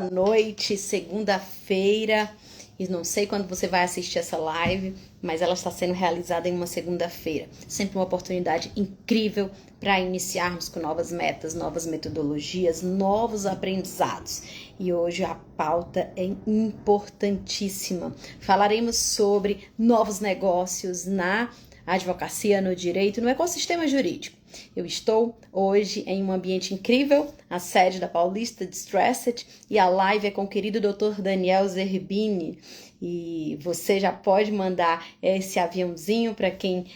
noite, segunda-feira, e não sei quando você vai assistir essa live, mas ela está sendo realizada em uma segunda-feira. Sempre uma oportunidade incrível para iniciarmos com novas metas, novas metodologias, novos aprendizados. E hoje a pauta é importantíssima. Falaremos sobre novos negócios na advocacia, no direito, no ecossistema jurídico. Eu estou hoje em um ambiente incrível, a sede da Paulista Distressed, e a live é com o querido Dr. Daniel Zerbini. E você já pode mandar esse aviãozinho para quem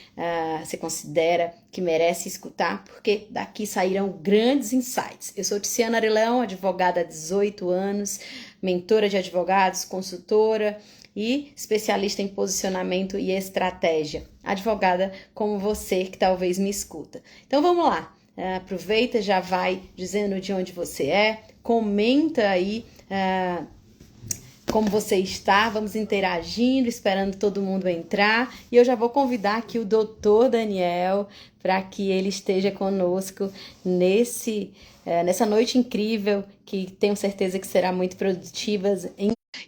se considera que merece escutar, porque daqui sairão grandes insights. Eu sou Tiziana Arileão, advogada há 18 anos, mentora de advogados, consultora e especialista em posicionamento e estratégia. Advogada como você que talvez me escuta. Então vamos lá, aproveita, já vai dizendo de onde você é, comenta aí como você está, vamos interagindo, esperando todo mundo entrar. E eu já vou convidar aqui o doutor Daniel para que ele esteja conosco nessa noite incrível, que tenho certeza que será muito produtiva.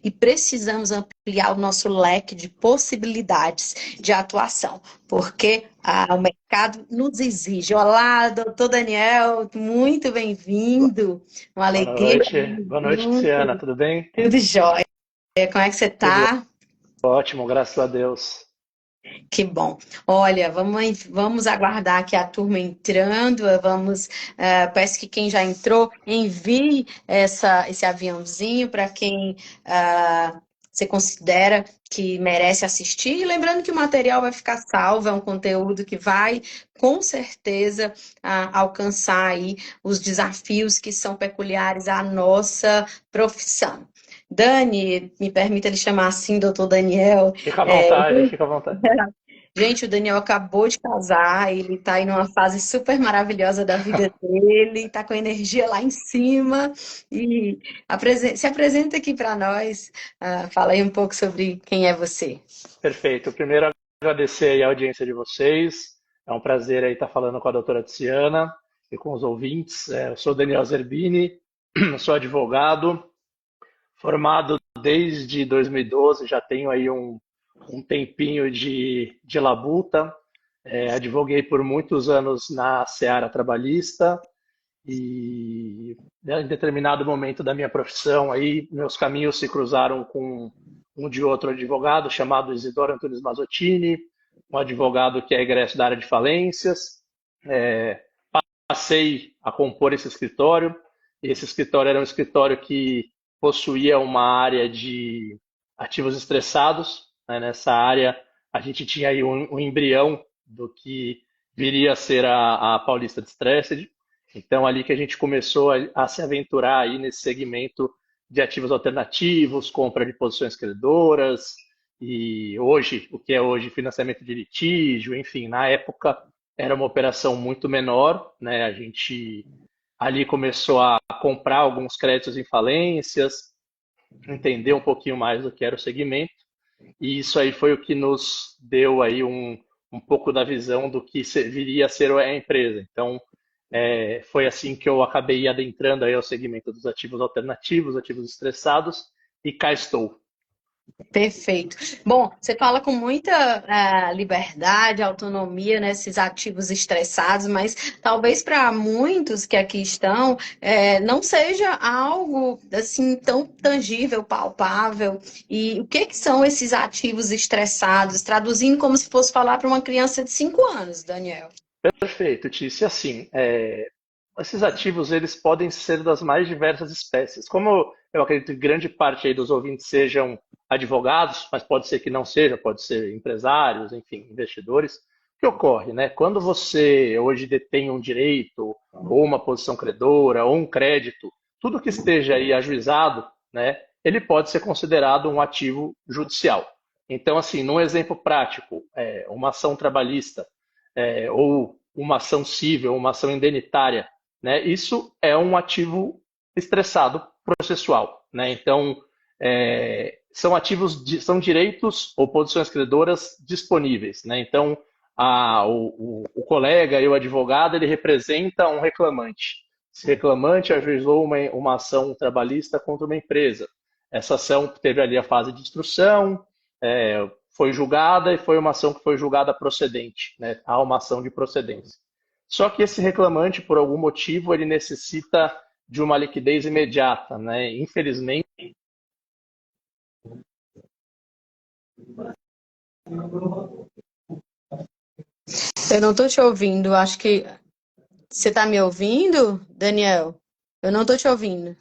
E precisamos ampliar o nosso leque de possibilidades de atuação, porque o mercado nos exige. Olá, doutor Daniel, muito bem-vindo. Uma alegria te ver Boa noite, Tiziana, junto. tudo bem? Tudo jóia. Como é que você Tudo tá? ótimo, graças a Deus. Que bom. Olha, vamos aguardar aqui a turma entrando. Parece que quem já entrou, envie esse aviãozinho para quem você considera que merece assistir. E lembrando que o material vai ficar salvo, é um conteúdo que vai, com certeza, alcançar aí os desafios que são peculiares à nossa profissão. Dani, me permita lhe chamar assim, doutor Daniel. Fica à É, vontade, fica à vontade. Gente, o Daniel acabou de casar, ele tá aí numa fase super maravilhosa da vida dele, tá com a energia lá em cima e se apresenta aqui para nós, fala aí um pouco sobre quem é você. Perfeito. Primeiro, agradecer aí a audiência de vocês. É um prazer aí estar falando com a doutora Tiziana e com os ouvintes. Eu sou Daniel Zerbini, sou advogado, formado desde 2012, já tenho aí um tempinho de labuta. Advoguei por muitos anos na seara trabalhista. E né, em determinado momento da minha profissão, aí meus caminhos se cruzaram com um de outro advogado chamado Isidoro Antunes Mazzottini, um advogado que é egresso da área de falências. É, Passei a compor esse escritório. Esse escritório era um escritório que possuía uma área de ativos estressados, né? Nessa área, a gente tinha aí um embrião do que viria a ser a Paulista Distressed. Então, ali que a gente começou a se aventurar aí nesse segmento de ativos alternativos, compra de posições credoras, e hoje, o que é hoje financiamento de litígio, enfim, na época era uma operação muito menor, né? A gente ali começou a comprar alguns créditos em falências, entender um pouquinho mais do que era o segmento, e isso aí foi o que nos deu aí um pouco da visão do que viria a ser a empresa. Então, foi assim que eu acabei adentrando aí ao segmento dos ativos alternativos, ativos estressados, e cá estou. Perfeito. Bom, você fala com muita liberdade, autonomia nesses ativos estressados, mas talvez para muitos que aqui estão, não seja algo assim tão tangível, palpável. E o que são esses ativos estressados? Traduzindo como se fosse falar para uma criança de 5 anos, Daniel. Perfeito, Tícia. Assim, esses ativos eles podem ser das mais diversas espécies. Como eu acredito que grande parte aí dos ouvintes sejam advogados, mas pode ser que não seja, pode ser empresários, enfim, investidores. O que ocorre, né? Quando você hoje detém um direito, ou uma posição credora, ou um crédito, tudo que esteja aí ajuizado, né, ele pode ser considerado um ativo judicial. Então, assim, num exemplo prático, uma ação trabalhista ou uma ação civil, uma ação indenitária, né? Isso é um ativo estressado processual, né? Então, são ativos, são direitos ou posições credoras disponíveis, né? Então, o colega e o advogado, ele representa um reclamante. Esse reclamante ajuizou uma ação trabalhista contra uma empresa. Essa ação teve ali a fase de instrução, foi julgada e foi uma ação que foi julgada procedente, né? Há uma ação de procedência. Só que esse reclamante, por algum motivo, ele necessita de uma liquidez imediata, né? Infelizmente, Eu não tô te ouvindo, acho que você tá me ouvindo, Daniel? Eu não tô te ouvindo.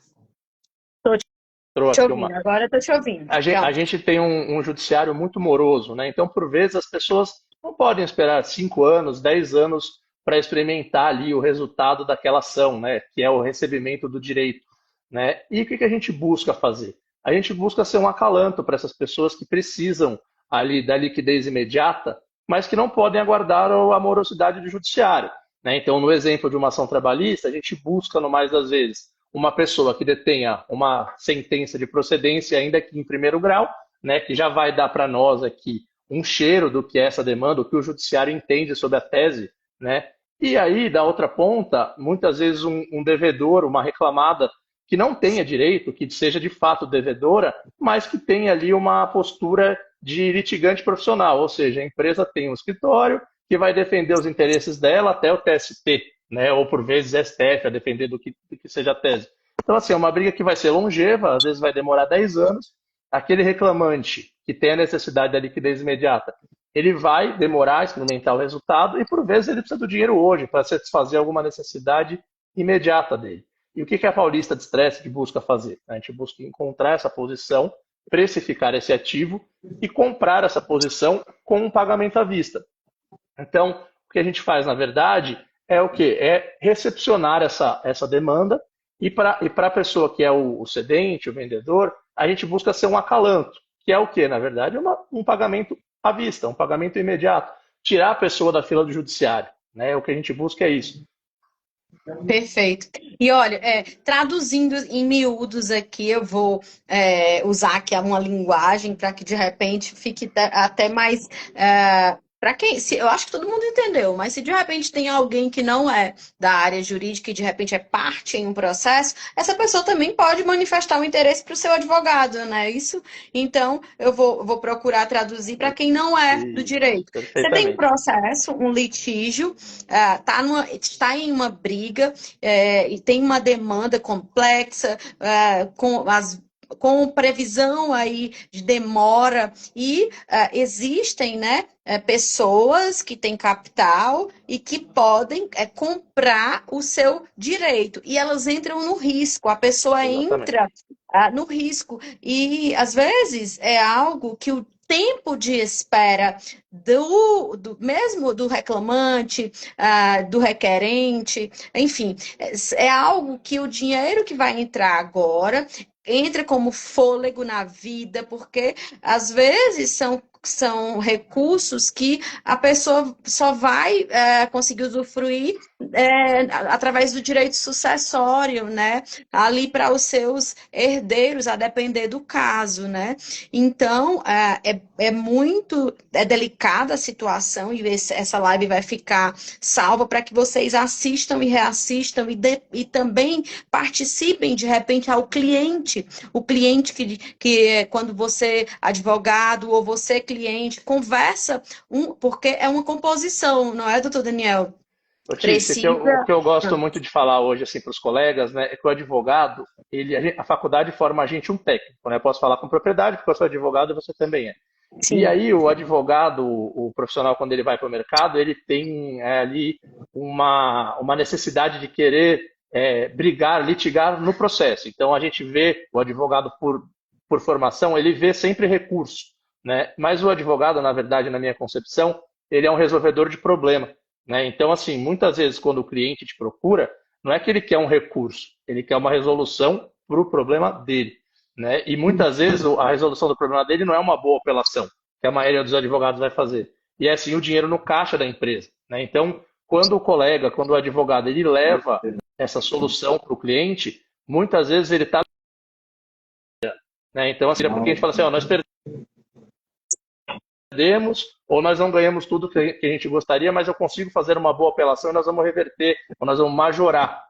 Tô entrou te aqui ouvindo, agora eu tô te ouvindo. a Pronto. gente tem um judiciário muito moroso, né? Então, por vezes, as pessoas não podem esperar 5 anos, 10 anos para experimentar ali o resultado daquela ação, né? Que é o recebimento do direito, né? E o que a gente busca fazer? A gente busca ser um acalanto para essas pessoas que precisam ali da liquidez imediata, mas que não podem aguardar a morosidade do judiciário, né? Então, no exemplo de uma ação trabalhista, a gente busca, no mais das vezes, uma pessoa que detenha uma sentença de procedência, ainda que em primeiro grau, né, que já vai dar para nós aqui um cheiro do que é essa demanda, o que o judiciário entende sobre a tese, né? E aí, da outra ponta, muitas vezes um devedor, uma reclamada que não tenha direito, que seja de fato devedora, mas que tenha ali uma postura de litigante profissional, ou seja, a empresa tem um escritório que vai defender os interesses dela até o TST, né? Ou por vezes STF, a defender do que seja a tese. Então, assim, é uma briga que vai ser longeva, às vezes vai demorar 10 anos. Aquele reclamante que tem a necessidade da liquidez imediata, ele vai demorar a experimentar o resultado e, por vezes, ele precisa do dinheiro hoje para satisfazer alguma necessidade imediata dele. E o que a Paulista de Estresse busca fazer? A gente busca encontrar essa posição, precificar esse ativo e comprar essa posição com um pagamento à vista. Então, o que a gente faz, na verdade, é o quê? É recepcionar essa demanda e para a pessoa que é o cedente, o vendedor, a gente busca ser um acalanto, que é o quê? Na verdade, um pagamento à vista, um pagamento imediato. Tirar a pessoa da fila do judiciário, né? O que a gente busca é isso. Perfeito. E olha, traduzindo em miúdos aqui, eu vou usar aqui uma linguagem para que de repente fique até mais. Para quem, eu acho que todo mundo entendeu, mas se de repente tem alguém que não é da área jurídica e de repente é parte em um processo, essa pessoa também pode manifestar o interesse para o seu advogado, né? Isso. Então, eu vou procurar traduzir para quem não é do Isso, direito. Você tem um perfeitamente. processo, um litígio, está em uma briga, e tem uma demanda complexa, com previsão aí de demora e existem, né, pessoas que têm capital e que podem comprar o seu direito e elas entram no risco, a pessoa Exatamente. entra no risco e às vezes é algo que o tempo de espera mesmo do reclamante, do requerente, enfim, é algo que o dinheiro que vai entrar agora entra como fôlego na vida, porque às vezes são recursos que a pessoa só vai conseguir usufruir através do direito sucessório, né? Ali para os seus herdeiros, a depender do caso, né? Então, muito delicada a situação e essa live vai ficar salva para que vocês assistam e reassistam e também participem de repente ao cliente, o cliente que quando você advogado ou você cliente conversa porque é uma composição, não é, doutor Daniel? Ô, Tícia, o Precisa. que eu gosto muito de falar hoje assim, para os colegas, né, é que o advogado, a faculdade forma a gente um técnico. Né? Eu posso falar com propriedade, porque eu sou advogado e você também é. E Sim. aí o advogado, o profissional, quando ele vai para o mercado, ele tem ali uma necessidade de querer brigar, litigar no processo. Então a gente vê o advogado por formação, ele vê sempre recurso. Né? Mas o advogado, na verdade, na minha concepção, ele é um resolvedor de problema. Né? Então, assim, muitas vezes quando o cliente te procura, não é que ele quer um recurso, ele quer uma resolução para o problema dele. Né? E muitas vezes a resolução do problema dele não é uma boa apelação, que a maioria dos advogados vai fazer. E é assim o dinheiro no caixa da empresa. Né? Então, quando o colega, quando o advogado, ele leva essa solução para o cliente, muitas vezes ele está. Né? Então, assim, é porque a gente fala assim, ó, nós perdemos ou nós não ganhamos tudo que a gente gostaria, mas eu consigo fazer uma boa apelação e nós vamos reverter, ou nós vamos majorar.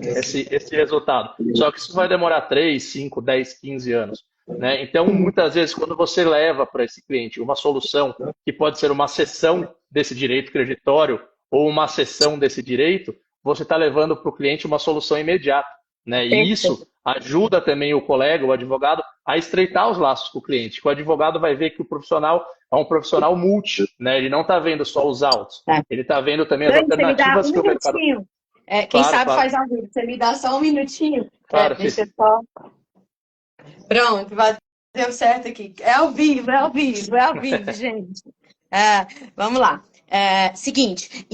esse resultado. Só que isso vai demorar 3, 5, 10, 15 anos. Né? Então, muitas vezes, quando você leva para esse cliente uma solução que pode ser uma cessão desse direito creditório ou uma cessão desse direito, você está levando para o cliente uma solução imediata. Né? E isso ajuda também o colega, o advogado, a estreitar os laços com o cliente. O advogado vai ver que o profissional é um profissional multi, né? Ele não está vendo só os autos, ele está vendo também as Dani, você me dá um alternativas que o mercado. minutinho. Quem Claro, sabe claro, faz ao vivo. Você me dá só um minutinho? claro, Deixa Ceci. eu só. Pronto, deu certo aqui. É ao vivo, é ao vivo, é ao vivo, gente. Vamos lá. Seguinte,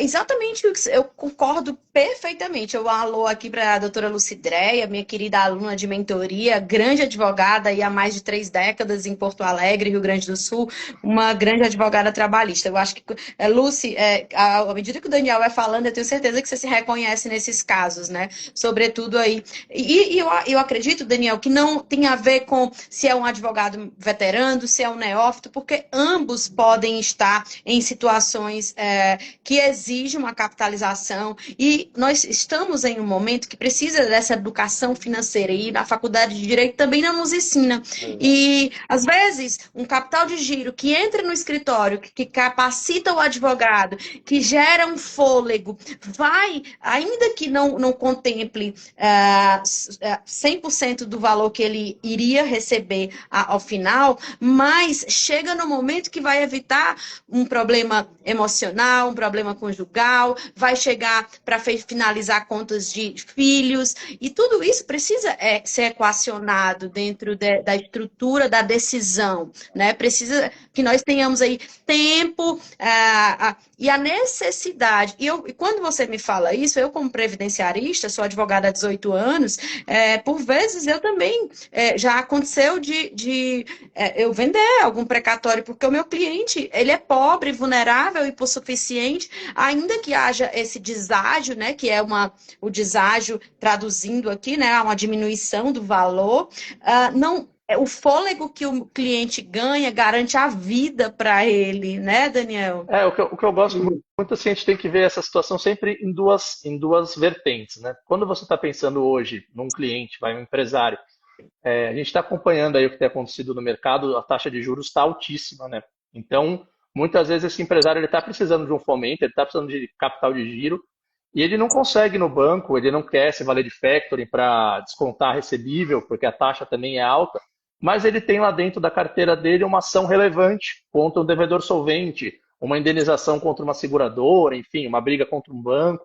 exatamente o que eu concordo perfeitamente. Eu alô aqui para a doutora Lucidréia, minha querida aluna de mentoria, grande advogada aí há mais de 3 décadas em Porto Alegre, Rio Grande do Sul, uma grande advogada trabalhista. Eu acho que, Lucy, à medida que o Daniel vai falando, eu tenho certeza que você se reconhece nesses casos, né? Sobretudo aí. E eu acredito, Daniel, que não tem a ver com se é um advogado veterano, se é um neófito, porque ambos podem estar em situações que exigem uma capitalização e nós estamos em um momento que precisa dessa educação financeira e na faculdade de Direito também não nos ensina. E, às vezes, um capital de giro que entra no escritório, que capacita o advogado, que gera um fôlego, vai, ainda que não contemple 100% do valor que ele iria receber ao final, mas chega no momento que vai evitar um problema emocional, um problema conjugal, vai chegar para finalizar contas de filhos, e tudo isso precisa ser equacionado dentro da estrutura da decisão, né? Precisa que nós tenhamos aí tempo e a necessidade. E quando você me fala isso, eu como previdenciarista, sou advogada há 18 anos, por vezes eu também já aconteceu de eu vender algum precatório, porque o meu cliente, ele é pobre, vulnerável e hipossuficiente, ainda que haja esse deságio, né, que é o deságio, traduzindo aqui, né, uma diminuição do valor, não, o fôlego que o cliente ganha garante a vida para ele, né, Daniel? O que eu gosto muito, assim, a gente tem que ver essa situação sempre em duas vertentes, né? Quando você está pensando hoje num cliente, um empresário, a gente está acompanhando aí o que tem acontecido no mercado, a taxa de juros está altíssima, né? Então, muitas vezes esse empresário ele está precisando de um fomento, ele está precisando de capital de giro, e ele não consegue no banco, ele não quer se valer de factoring para descontar recebível, porque a taxa também é alta, mas ele tem lá dentro da carteira dele uma ação relevante contra um devedor solvente, uma indenização contra uma seguradora, enfim, uma briga contra um banco.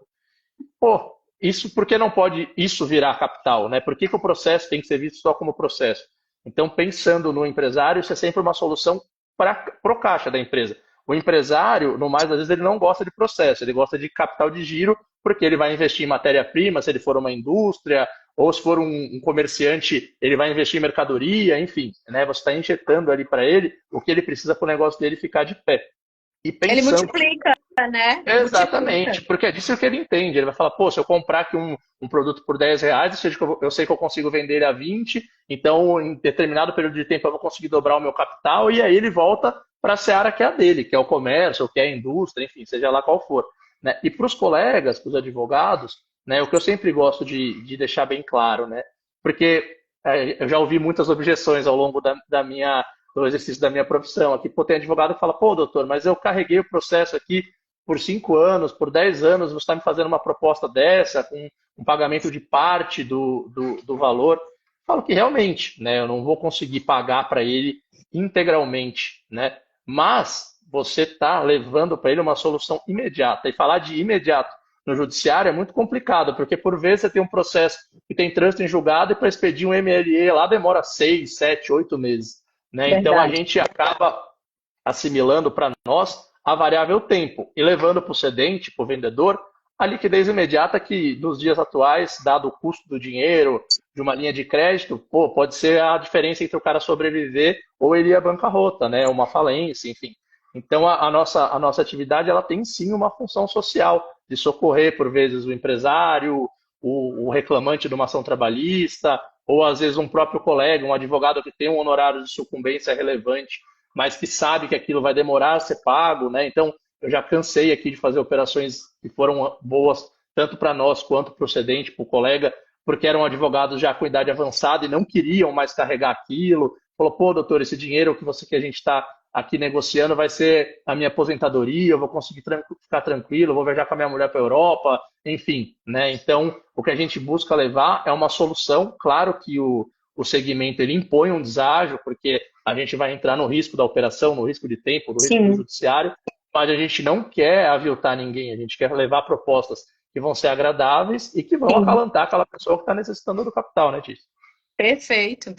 Pô, isso por que não pode isso virar capital, né? Por que o processo tem que ser visto só como processo? Então, pensando no empresário, isso é sempre uma solução para o caixa da empresa. O empresário, no mais, às vezes, ele não gosta de processo, ele gosta de capital de giro, porque ele vai investir em matéria-prima, se ele for uma indústria, ou se for um comerciante, ele vai investir em mercadoria, enfim, né? Você está injetando ali para ele o que ele precisa para o negócio dele ficar de pé. E Ele pensando multiplica, né? exatamente, Multiplica. porque é disso que ele entende. Ele vai falar, pô, se eu comprar aqui um produto por R$ 10, eu sei que eu consigo vender ele a 20, então em determinado período de tempo eu vou conseguir dobrar o meu capital, e aí ele volta para a seara que é a dele, que é o comércio, ou que é a indústria, enfim, seja lá qual for. Né? E para os colegas, para os advogados, né, o que eu sempre gosto de deixar bem claro, né? Porque eu já ouvi muitas objeções ao longo do exercício da minha profissão aqui. Pô, tem advogado que fala, pô, doutor, mas eu carreguei o processo aqui por 5 anos, por 10 anos, você está me fazendo uma proposta dessa, com um pagamento de parte do valor. Falo que realmente, né, eu não vou conseguir pagar para ele integralmente, né? Mas você está levando para ele uma solução imediata. E falar de imediato no judiciário é muito complicado, porque por vezes você tem um processo que tem trânsito em julgado e para expedir um MLE lá demora 6, 7, 8 meses. Né? Então a Verdade. gente acaba assimilando para nós a variável tempo e levando para o cedente, para o vendedor, a liquidez imediata que nos dias atuais, dado o custo do dinheiro, de uma linha de crédito, pô, pode ser a diferença entre o cara sobreviver ou ele ir à bancarrota, né? Uma falência, enfim. Então a nossa atividade ela tem sim uma função social de socorrer por vezes o empresário, o reclamante de uma ação trabalhista, ou às vezes um próprio colega, um advogado que tem um honorário de sucumbência relevante, mas que sabe que aquilo vai demorar a ser pago, né? Então, eu já cansei aqui de fazer operações que foram boas, tanto para nós quanto para o cedente, para o colega, porque eram advogados já com idade avançada e não queriam mais carregar aquilo. Falou, pô, doutor, esse dinheiro que a gente está aqui negociando vai ser a minha aposentadoria, eu vou conseguir ficar tranquilo, eu vou viajar com a minha mulher para a Europa, enfim, né? Então, o que a gente busca levar é uma solução. Claro que o segmento ele impõe um deságio, porque a gente vai entrar no risco da operação, no risco de tempo, no risco do Sim. judiciário, mas a gente não quer aviltar ninguém, a gente quer levar propostas que vão ser agradáveis e que vão Sim. acalantar aquela pessoa que está necessitando do capital, né, Tício? Perfeito.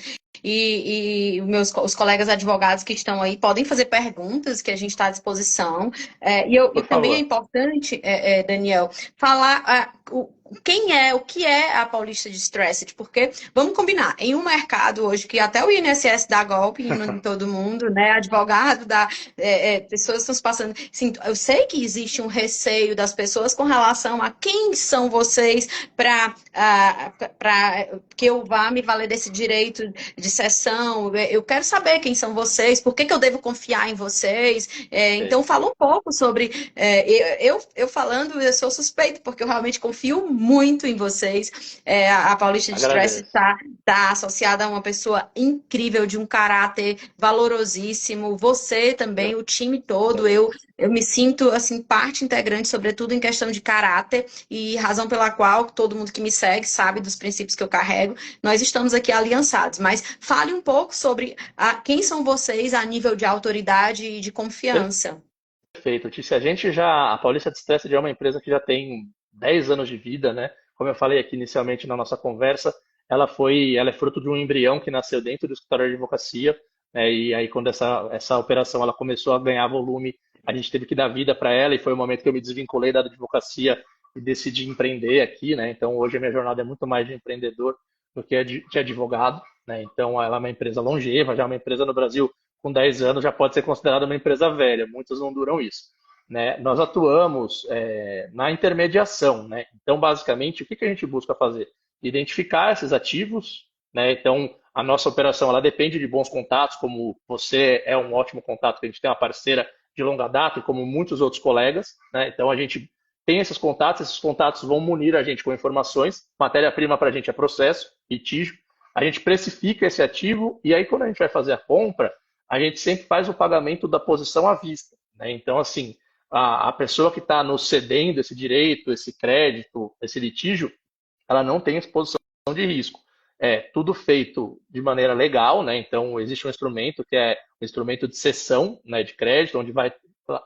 Os colegas advogados que estão aí podem fazer perguntas que a gente está à disposição. E Por também é favor. importante, Daniel, falar o que é a Paulista Distressed, porque vamos combinar, em um mercado hoje que até o INSS dá golpe em todo mundo, né? Advogado dá, pessoas estão se passando. Sim, eu sei que existe um receio das pessoas com relação a quem são vocês para que eu vá me valer desse direito de sessão. Eu quero saber quem são vocês, por que que eu devo confiar em vocês. Então, fala um pouco sobre. Eu falando, eu sou suspeito, porque eu realmente confio muito em vocês. A Paulista de Stress Agradeço. está associada a uma pessoa incrível, de um caráter valorosíssimo. Você também, o time todo. Agradeço. Eu me sinto assim parte integrante, sobretudo em questão de caráter, e razão pela qual todo mundo que me segue sabe dos princípios que eu carrego. Nós estamos aqui aliançados, mas fale um pouco sobre quem são vocês a nível de autoridade e de confiança. Perfeito, Tícia. A Paulista de Stress é uma empresa que já tem 10 anos de vida, né? Como eu falei aqui inicialmente na nossa conversa, ela é fruto de um embrião que nasceu dentro do escritório de advocacia, né? E aí quando essa operação ela começou a ganhar volume, a gente teve que dar vida para ela e foi o momento que eu me desvinculei da advocacia e decidi empreender aqui, né? Então hoje a minha jornada é muito mais de empreendedor do que de advogado, né? Então ela é uma empresa longeva, já é uma empresa no Brasil com 10 anos já pode ser considerada uma empresa velha, muitas não duram isso. Né? Nós atuamos na intermediação. Né? Então, basicamente, o que a gente busca fazer? Identificar esses ativos. Né? Então, a nossa operação ela depende de bons contatos, como você é um ótimo contato, que a gente tem uma parceira de longa data, e como muitos outros colegas. Né? Então, a gente tem esses contatos vão munir a gente com informações, matéria-prima para a gente é processo, litígio, a gente precifica esse ativo, e aí quando a gente vai fazer a compra, a gente sempre faz o pagamento da posição à vista. Né? Então, assim, a pessoa que está nos cedendo esse direito, esse crédito, esse litígio, ela não tem exposição de risco. É tudo feito de maneira legal, né? Então, existe um instrumento que é o instrumento de cessão, né, de crédito, onde vai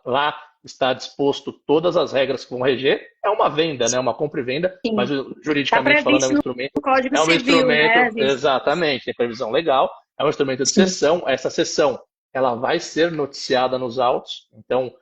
lá está disposto todas as regras que vão reger. É uma venda, né? Uma compra e venda, mas Sim. Está juridicamente falando previsto no Código é um Civil, né? instrumento, exatamente, tem previsão legal, é um instrumento de Sim. cessão. Essa cessão ela vai ser noticiada nos autos, então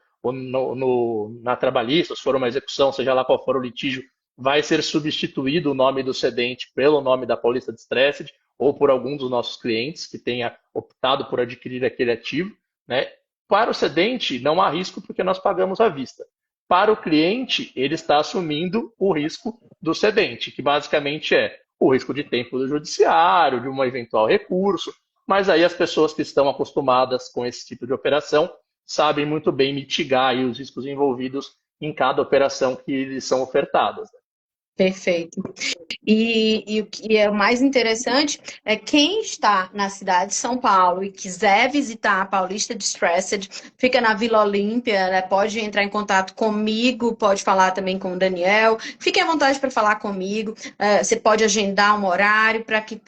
na trabalhista, se for uma execução, seja lá qual for o litígio, vai ser substituído o nome do cedente pelo nome da Paulista de Stressed ou por algum dos nossos clientes que tenha optado por adquirir aquele ativo. Né? Para o cedente, não há risco porque nós pagamos à vista. Para o cliente, ele está assumindo o risco do cedente, que basicamente é o risco de tempo do judiciário, de um eventual recurso, mas aí as pessoas que estão acostumadas com esse tipo de operação sabem muito bem mitigar aí os riscos envolvidos em cada operação que lhes são ofertadas. Perfeito. E o que é mais interessante é quem está na cidade de São Paulo e quiser visitar a Paulista Distressed, fica na Vila Olímpia, né? Pode entrar em contato comigo, pode falar também com o Daniel. Fique à vontade para falar comigo. Você pode agendar um horário para que.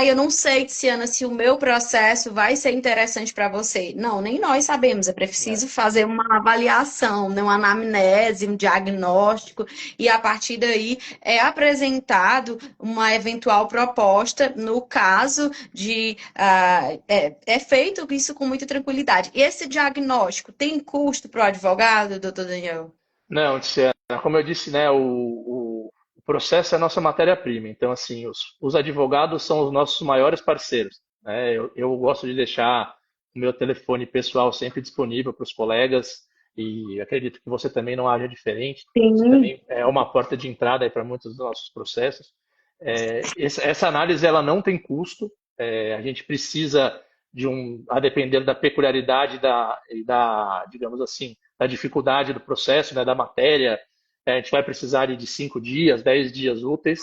Eu não sei, Tiziana, se o meu processo vai ser interessante para você. Não, nem nós sabemos. É preciso fazer uma avaliação, né? Uma anamnese, um diagnóstico, e a partir daí é apresentado uma eventual proposta no caso de é feito isso com muita tranquilidade. E esse diagnóstico tem custo para o advogado, doutor Daniel? Não, Tiziana, como eu disse, né, o processo é a nossa matéria-prima. Então, assim, os advogados são os nossos maiores parceiros. Né? Eu gosto de deixar o meu telefone pessoal sempre disponível para os colegas e acredito que você também não haja diferente. Você Sim. também é uma porta de entrada aí para muitos dos nossos processos. Essa análise ela não tem custo. A gente precisa a depender da peculiaridade digamos assim, da dificuldade do processo, né, da matéria, a gente vai precisar de 5 dias, 10 dias úteis,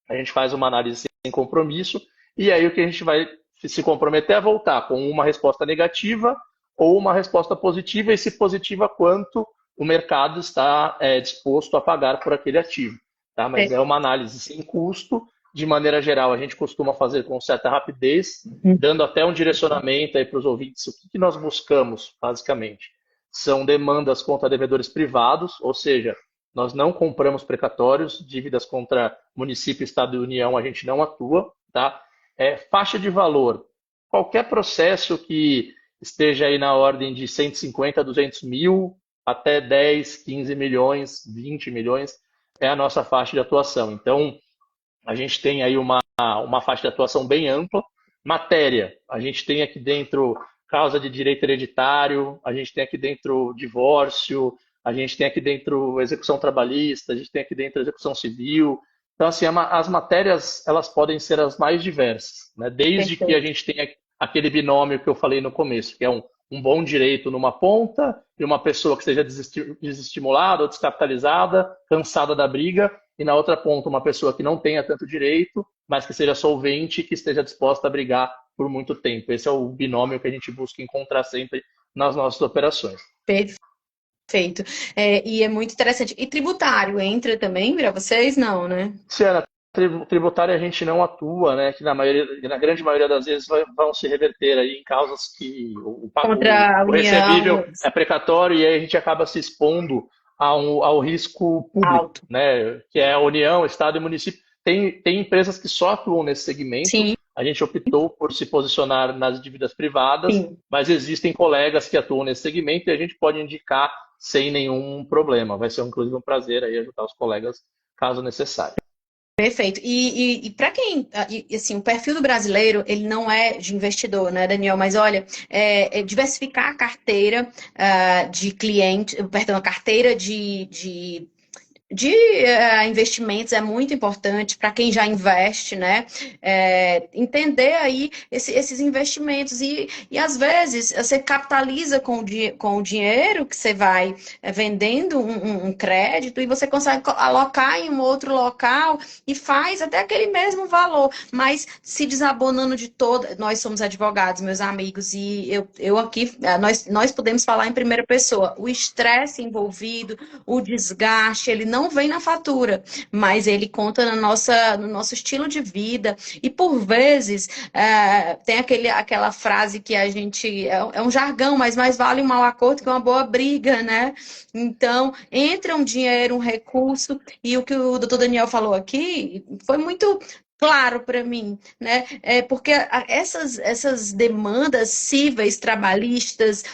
a gente faz uma análise sem compromisso, e aí o que a gente vai se comprometer é voltar com uma resposta negativa ou uma resposta positiva, e se positiva, quanto o mercado está disposto a pagar por aquele ativo. Tá? Mas é uma análise sem custo. De maneira geral, a gente costuma fazer com certa rapidez, dando até um direcionamento para os ouvintes. O que nós buscamos, basicamente? São demandas contra devedores privados, ou seja, nós não compramos precatórios, dívidas contra município, Estado e União, a gente não atua. Tá? Faixa de valor, qualquer processo que esteja aí na ordem de 150 a 200 mil, até 10, 15 milhões, 20 milhões, é a nossa faixa de atuação. Então, a gente tem aí uma faixa de atuação bem ampla. Matéria, a gente tem aqui dentro causa de direito hereditário, a gente tem aqui dentro divórcio, a gente tem aqui dentro execução trabalhista, a gente tem aqui dentro execução civil. Então, assim, as matérias, elas podem ser as mais diversas, né? Desde que a gente tenha aquele binômio que eu falei no começo, que é um bom direito numa ponta e uma pessoa que esteja desestimulada ou descapitalizada, cansada da briga, e na outra ponta uma pessoa que não tenha tanto direito, mas que seja solvente e que esteja disposta a brigar por muito tempo. Esse é o binômio que a gente busca encontrar sempre nas nossas operações. Perfeito. E é muito interessante. E tributário entra também para vocês? Não, né? Ciana, tributária a gente não atua, né? Que na grande maioria das vezes vão se reverter aí em causas que o recebível é precatório, e aí a gente acaba se expondo ao risco público, alto, né? Que é a União, Estado e município. Tem empresas que só atuam nesse segmento. Sim. A gente optou por se posicionar nas dívidas privadas, sim, mas existem colegas que atuam nesse segmento e a gente pode indicar sem nenhum problema. Vai ser inclusive um prazer aí ajudar os colegas caso necessário. Perfeito. E para quem, assim, o perfil do brasileiro, ele não é de investidor, né, Daniel? Mas olha, diversificar a carteira de cliente, perdão, a carteira de investimentos é muito importante para quem já investe, né? Entender aí esses investimentos e às vezes você capitaliza com o dinheiro que você vai vendendo um crédito e você consegue alocar em um outro local e faz até aquele mesmo valor, mas se desabonando de todo. Nós somos advogados, meus amigos, e eu aqui, nós podemos falar em primeira pessoa. O estresse envolvido, o desgaste, ele não vem na fatura, mas ele conta no nosso estilo de vida. E por vezes tem aquela frase que a gente é um jargão, mas mais vale um mau acordo que uma boa briga, né? Então entra um dinheiro, um recurso, e o que o doutor Daniel falou aqui foi muito claro para mim, né? Porque essas demandas cíveis, trabalhistas,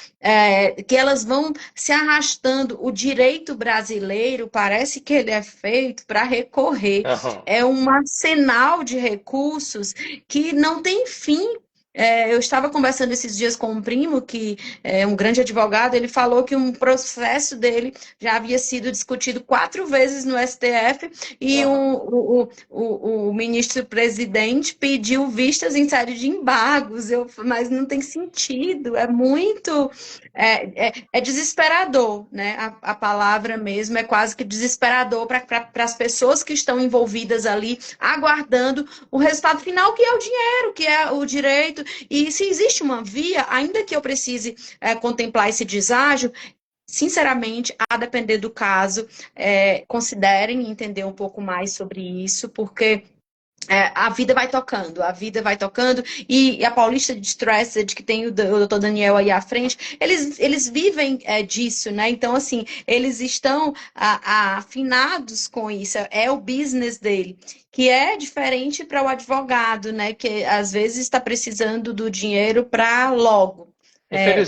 que elas vão se arrastando, o direito brasileiro parece que ele é feito para recorrer. Uhum. É um arsenal de recursos que não tem fim. Eu estava conversando esses dias com um primo, que é um grande advogado, ele falou que um processo dele já havia sido discutido 4 vezes no STF e o ministro-presidente pediu vistas em série de embargos, mas não tem sentido, é muito... É desesperador, né? A palavra mesmo é quase que desesperador para as pessoas que estão envolvidas ali, aguardando o resultado final, que é o dinheiro, que é o direito. E se existe uma via, ainda que eu precise contemplar esse deságio, sinceramente, a depender do caso, considerem entender um pouco mais sobre isso, porque a vida vai tocando, e a Paulista Distressed, que tem o doutor Daniel aí à frente, eles vivem disso, né? Então, assim, eles estão afinados com isso, é o business dele, que é diferente para o advogado, né? Que às vezes está precisando do dinheiro para logo.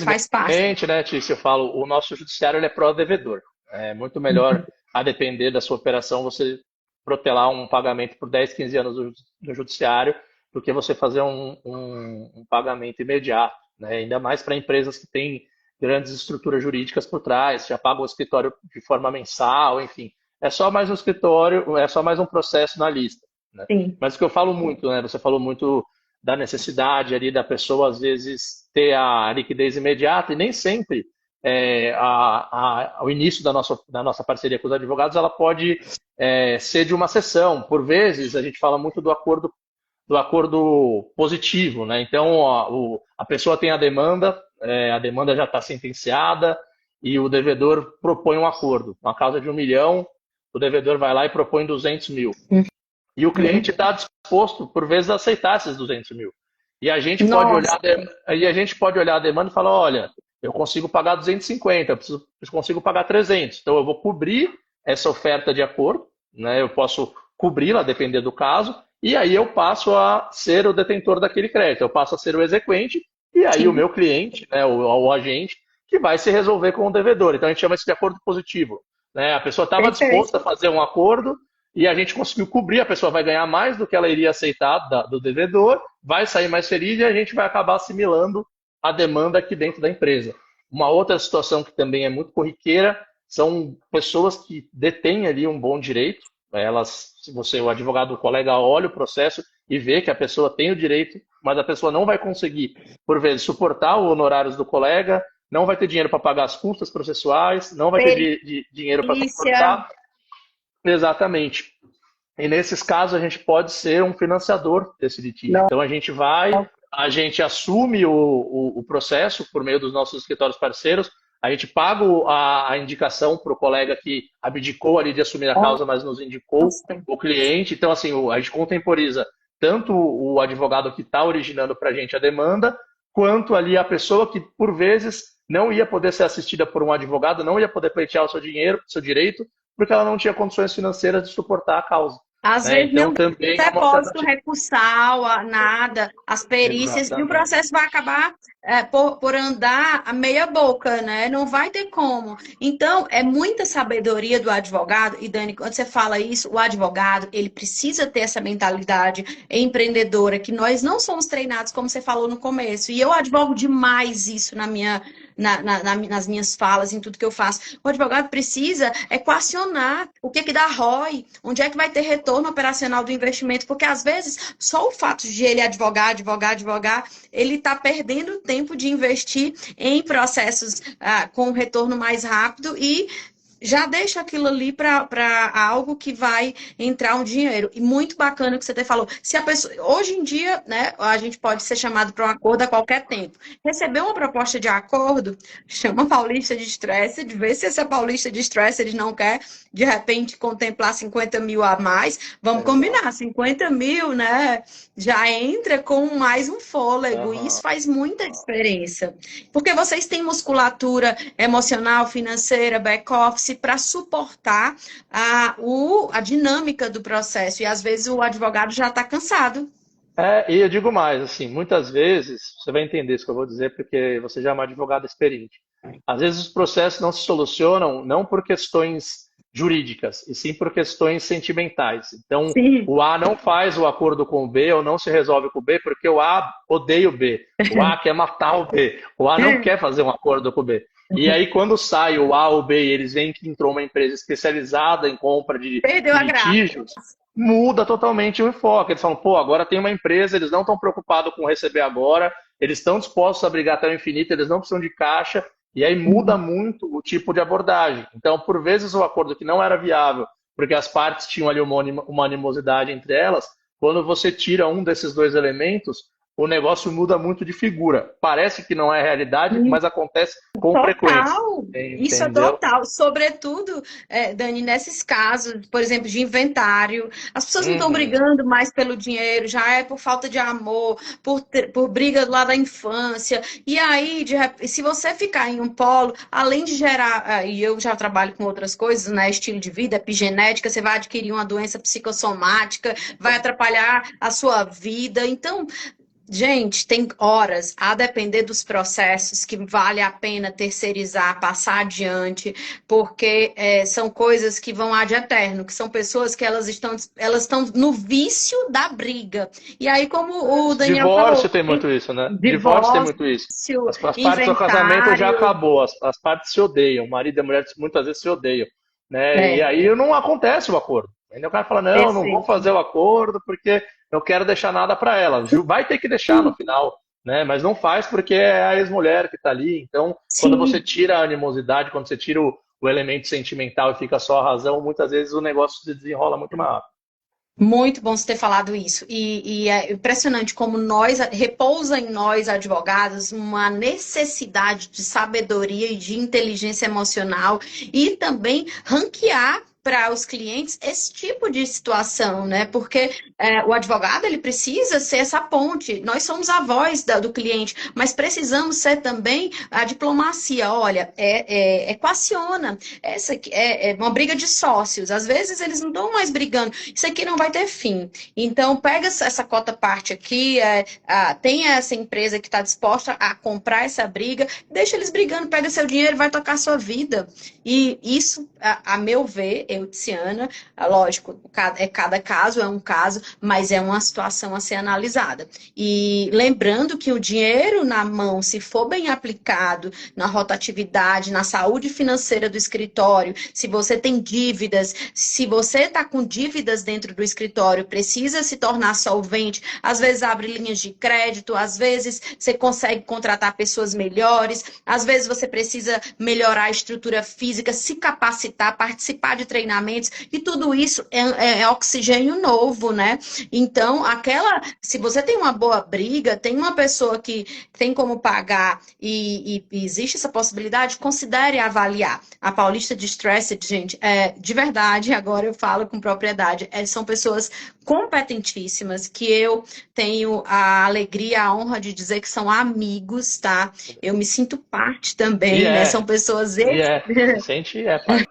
Faz parte. Né, Tícia, eu falo, o nosso judiciário ele é pró-devedor. É muito melhor, a depender da sua operação, você protelar um pagamento por 10, 15 anos no judiciário do que você fazer um pagamento imediato, né? Ainda mais para empresas que têm grandes estruturas jurídicas por trás, já pagam o escritório de forma mensal, enfim. É só mais um escritório, é só mais um processo na lista, né? Mas o que eu falo muito, né? Você falou muito da necessidade ali da pessoa, às vezes, ter a liquidez imediata, e nem sempre o início da nossa parceria com os advogados, ela pode ser de uma sessão. Por vezes, a gente fala muito do acordo positivo, né? Então, a pessoa tem a demanda já está sentenciada e o devedor propõe um acordo. Uma causa de 1 milhão, o devedor vai lá e propõe 200 mil. E o cliente está disposto, por vezes, a aceitar esses 200 mil. E a gente pode olhar a demanda e falar, olha, eu consigo pagar 250, eu consigo pagar 300. Então, eu vou cobrir essa oferta de acordo, né? Eu posso cobri-la, a depender do caso, e aí eu passo a ser o detentor daquele crédito, eu passo a ser o exequente, e aí o meu cliente, né, o agente, que vai se resolver com o devedor. Então, a gente chama isso de acordo positivo, né? A pessoa estava disposta a fazer um acordo, e a gente conseguiu cobrir, a pessoa vai ganhar mais do que ela iria aceitar do devedor, vai sair mais feliz e a gente vai acabar assimilando a demanda aqui dentro da empresa. Uma outra situação que também é muito corriqueira são pessoas que detêm ali um bom direito. O advogado, o colega, olha o processo e vê que a pessoa tem o direito, mas a pessoa não vai conseguir, por vezes, suportar os honorários do colega, não vai ter dinheiro para pagar as custas processuais, não vai ter dinheiro para suportar. Exatamente. E nesses casos a gente pode ser um financiador desse litígio. Então a gente assume o processo por meio dos nossos escritórios parceiros, a gente paga a indicação para o colega que abdicou ali de assumir a causa, mas nos indicou o cliente. Então, assim, a gente contemporiza tanto o advogado que está originando para a gente a demanda, quanto ali a pessoa que, por vezes, não ia poder ser assistida por um advogado, não ia poder pleitear o seu direito, porque ela não tinha condições financeiras de suportar a causa. Às vezes então, não também tem depósito recursal, nada, as perícias, e o processo vai acabar por andar a meia boca, né? Não vai ter como. Então, é muita sabedoria do advogado, e Dani, quando você fala isso, o advogado, ele precisa ter essa mentalidade empreendedora, que nós não somos treinados, como você falou no começo, e eu advogo demais isso nas minhas falas, em tudo que eu faço. O advogado precisa equacionar o que dá ROI, onde é que vai ter retorno operacional do investimento, porque às vezes só o fato de ele advogar, ele está perdendo tempo de investir em processos com retorno mais rápido e já deixa aquilo ali para algo que vai entrar um dinheiro. E muito bacana que você até falou. Se a pessoa, hoje em dia, né, a gente pode ser chamado para um acordo a qualquer tempo. Receber uma proposta de acordo, chama a Paulista de Stressed, vê se essa Paulista de Stressed não quer, de repente, contemplar 50 mil a mais. Vamos combinar, 50 mil, né? Já entra com mais um fôlego. E isso faz muita diferença. Porque vocês têm musculatura emocional, financeira, back-office, para suportar a dinâmica do processo. E às vezes o advogado já está cansado. E eu digo mais, assim, muitas vezes, você vai entender isso que eu vou dizer, porque você já é uma advogada experiente. Às vezes os processos não se solucionam não por questões jurídicas, e sim por questões sentimentais. Então, o A não faz o acordo com o B, ou não se resolve com o B, porque o A odeia o B. O A quer matar o B. O A não quer fazer um acordo com o B. E aí, quando sai o A ou o B e eles veem que entrou uma empresa especializada em compra de litígios, muda totalmente o enfoque. Eles falam, pô, agora tem uma empresa, eles não estão preocupados com receber agora, eles estão dispostos a brigar até o infinito, eles não precisam de caixa, e aí muda muito o tipo de abordagem. Então, por vezes, o acordo que não era viável, porque as partes tinham ali uma animosidade entre elas, quando você tira um desses dois elementos, o negócio muda muito de figura. Parece que não é realidade, mas acontece com frequência. Isso é total. Sobretudo, Dani, nesses casos, por exemplo, de inventário, as pessoas não estão brigando mais pelo dinheiro, já é por falta de amor, por briga lá da infância. E aí, se você ficar em um polo, além de gerar, e eu já trabalho com outras coisas, né? Estilo de vida, epigenética, você vai adquirir uma doença psicossomática, vai atrapalhar a sua vida. Então, gente, tem horas, a depender dos processos, que vale a pena terceirizar, passar adiante, porque são coisas que vão ad eterno, que são pessoas que elas estão no vício da briga. E aí, como o Daniel Divórcio falou, tem muito isso, né? Divórcio tem muito isso. As partes do casamento já acabou, as partes se odeiam, o marido e a mulher muitas vezes se odeiam, né? E aí não acontece o acordo. Ainda o cara fala, não vou fazer o acordo porque não quero deixar nada para ela. Vai ter que deixar no final. né? Mas não faz porque é a ex-mulher que está ali. Então, quando você Sim. tira a animosidade, quando você tira o elemento sentimental e fica só a razão, muitas vezes o negócio se desenrola muito mais rápido. Muito bom você ter falado isso. E é impressionante como repousa em nós, advogados, uma necessidade de sabedoria e de inteligência emocional e também ranquear para os clientes esse tipo de situação, né? Porque o advogado ele precisa ser essa ponte. Nós somos a voz do cliente, mas precisamos ser também a diplomacia. Olha, equaciona. Essa aqui é uma briga de sócios. Às vezes eles não estão mais brigando. Isso aqui não vai ter fim. Então, pega essa cota parte aqui, tem essa empresa que está disposta a comprar essa briga, deixa eles brigando, pega seu dinheiro e vai tocar sua vida. E isso, a meu ver, eu, Tiziana, lógico, cada caso é um caso, mas é uma situação a ser analisada. E lembrando que o dinheiro na mão, se for bem aplicado na rotatividade, na saúde financeira do escritório, se você tem dívidas, se você está com dívidas dentro do escritório, precisa se tornar solvente, às vezes abre linhas de crédito, às vezes você consegue contratar pessoas melhores, às vezes você precisa melhorar a estrutura física, se capacitar, participar de treinamentos, e tudo isso é oxigênio novo, né? Então, se você tem uma boa briga, tem uma pessoa que tem como pagar e existe essa possibilidade, considere avaliar. A Paulista Distressed, gente, de verdade, agora eu falo com propriedade, são pessoas competentíssimas, que eu tenho a alegria, a honra de dizer que são amigos, tá? Eu me sinto parte E também, né? São é, pessoas e é, se sente e é parte.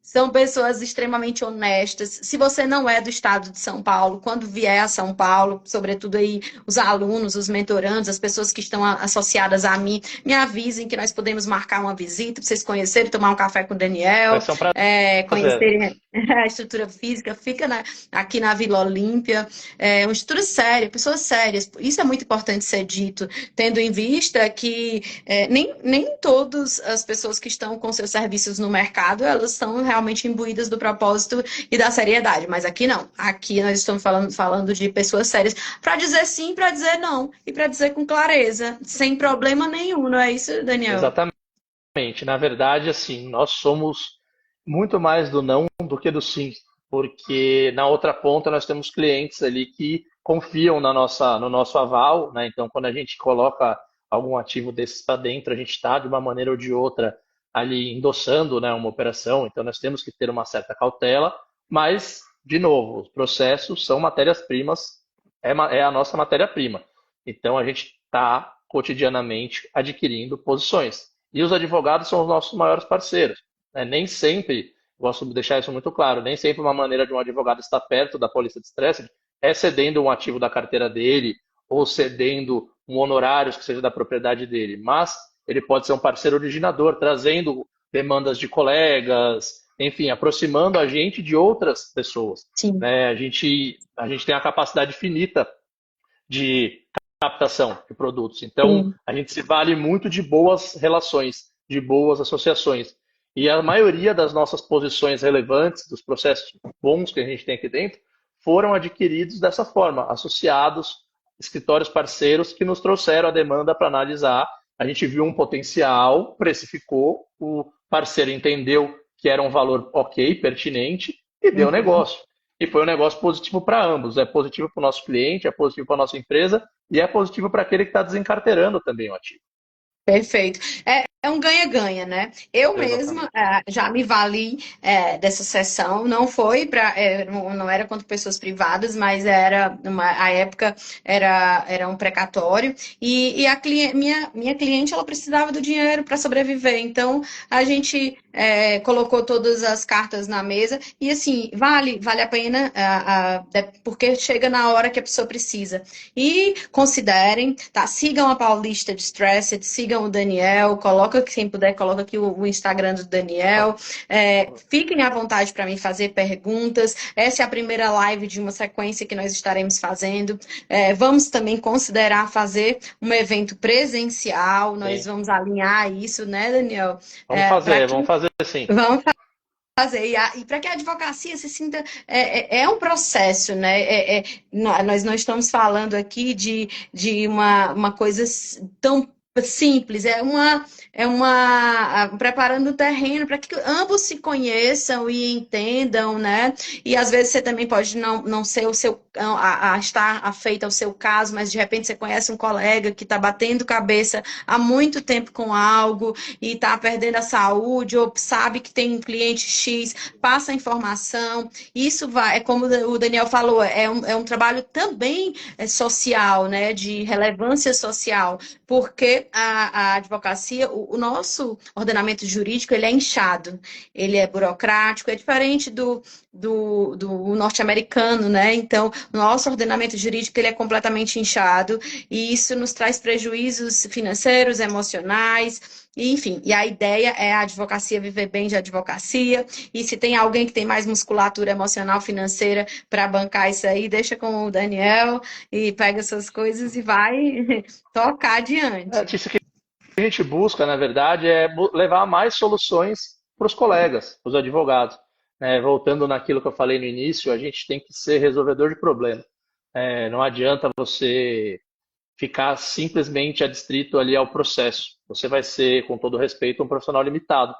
são pessoas extremamente honestas. Se você não é do estado de São Paulo, quando vier a São Paulo, sobretudo aí os alunos, os mentorandos, as pessoas que estão associadas a mim, me avisem que nós podemos marcar uma visita para vocês conhecerem, tomar um café com o Vai Daniel, ser um prazer. conhecerem a estrutura física, fica aqui na Vila Olímpia. É uma estrutura séria, pessoas sérias. Isso é muito importante ser dito, tendo em vista que nem todas as pessoas que estão com seus serviços no mercado, elas estão realmente imbuídas do propósito e da seriedade, mas aqui não. Aqui nós estamos falando de pessoas sérias para dizer sim, para dizer não e para dizer com clareza, sem problema nenhum, não é isso, Daniel? Exatamente. Na verdade, assim, nós somos muito mais do não do que do sim, porque na outra ponta nós temos clientes ali que confiam no nosso aval, né? Então, quando a gente coloca algum ativo desses para dentro, a gente está de uma maneira ou de outra ali endossando, né, uma operação. Então, nós temos que ter uma certa cautela, mas, de novo, os processos são matérias-primas, é a nossa matéria-prima. Então, a gente está cotidianamente adquirindo posições. E os advogados são os nossos maiores parceiros, né? Nem sempre, gosto de deixar isso muito claro, nem sempre uma maneira de um advogado estar perto da polícia de estresse é cedendo um ativo da carteira dele ou cedendo um honorário que seja da propriedade dele, mas ele pode ser um parceiro originador, trazendo demandas de colegas, enfim, aproximando a gente de outras pessoas, Sim. né? A gente tem a capacidade finita de captação de produtos. Então, Sim. a gente se vale muito de boas relações, de boas associações. E a maioria das nossas posições relevantes, dos processos bons que a gente tem aqui dentro, foram adquiridos dessa forma, associados, escritórios parceiros que nos trouxeram a demanda para analisar. A gente viu um potencial, precificou, o parceiro entendeu que era um valor ok, pertinente, e deu Uhum. negócio. E foi um negócio positivo para ambos. É positivo para o nosso cliente, é positivo para a nossa empresa e é positivo para aquele que está desencarteirando também o ativo. Perfeito. É um ganha-ganha, né? Eu mesma Exatamente. já me vali dessa sessão, não foi não era contra pessoas privadas, mas a época era um precatório e minha cliente ela precisava do dinheiro para sobreviver, então a gente colocou todas as cartas na mesa e assim vale a pena porque chega na hora que a pessoa precisa. E considerem, tá? Sigam a Paulista Distressed, sigam o Daniel, quem puder, coloca aqui o Instagram do Daniel. Fiquem à vontade para mim fazer perguntas. Essa é a primeira live de uma sequência que nós estaremos fazendo. Vamos também considerar fazer um evento presencial. Nós Sim. vamos alinhar isso, né, Daniel? Para Vamos que fazer sim. vamos fazer. E para que a advocacia se sinta. É um processo, né? Nós não estamos falando aqui de uma coisa tão simples, preparando o terreno para que ambos se conheçam e entendam, né? E às vezes você também pode não ser o seu estar afeito ao seu caso, mas de repente você conhece um colega que está batendo cabeça há muito tempo com algo e está perdendo a saúde, ou sabe que tem um cliente X, passa a informação. Isso é como o Daniel falou, é um trabalho também social, né? De relevância social, porque a advocacia, o nosso ordenamento jurídico, ele é inchado, ele é burocrático, é diferente do norte-americano, né? Então, o nosso ordenamento jurídico, ele é completamente inchado, e isso nos traz prejuízos financeiros, emocionais, enfim. E a ideia é a advocacia viver bem de advocacia, e se tem alguém que tem mais musculatura emocional, financeira, para bancar isso aí, deixa com o Daniel, e pega essas coisas e vai tocar adiante. Isso que a gente busca, na verdade, é levar mais soluções para os colegas, para os advogados. Voltando naquilo que eu falei no início, a gente tem que ser resolvedor de problema. Não adianta você ficar simplesmente adstrito ali ao processo. Você vai ser, com todo respeito, um profissional limitado.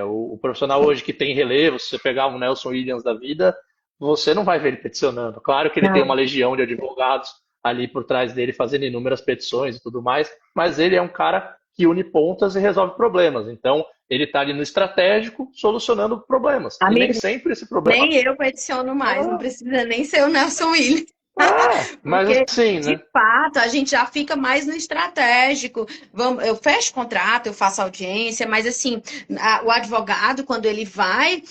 O profissional hoje que tem relevo, se você pegar um Nelson Williams da vida, você não vai ver ele peticionando. Claro que ele tem uma legião de advogados ali por trás dele fazendo inúmeras petições e tudo mais, mas ele é um cara que une pontas e resolve problemas. Então, ele está ali no estratégico solucionando problemas. Amigo, e nem sempre esse problema. Nem eu peticiono mais, não precisa nem ser o Nelson Williams. Mas Porque, assim, de né? fato, a gente já fica mais no estratégico. Eu fecho contrato, eu faço audiência, mas assim, o advogado, quando ele vai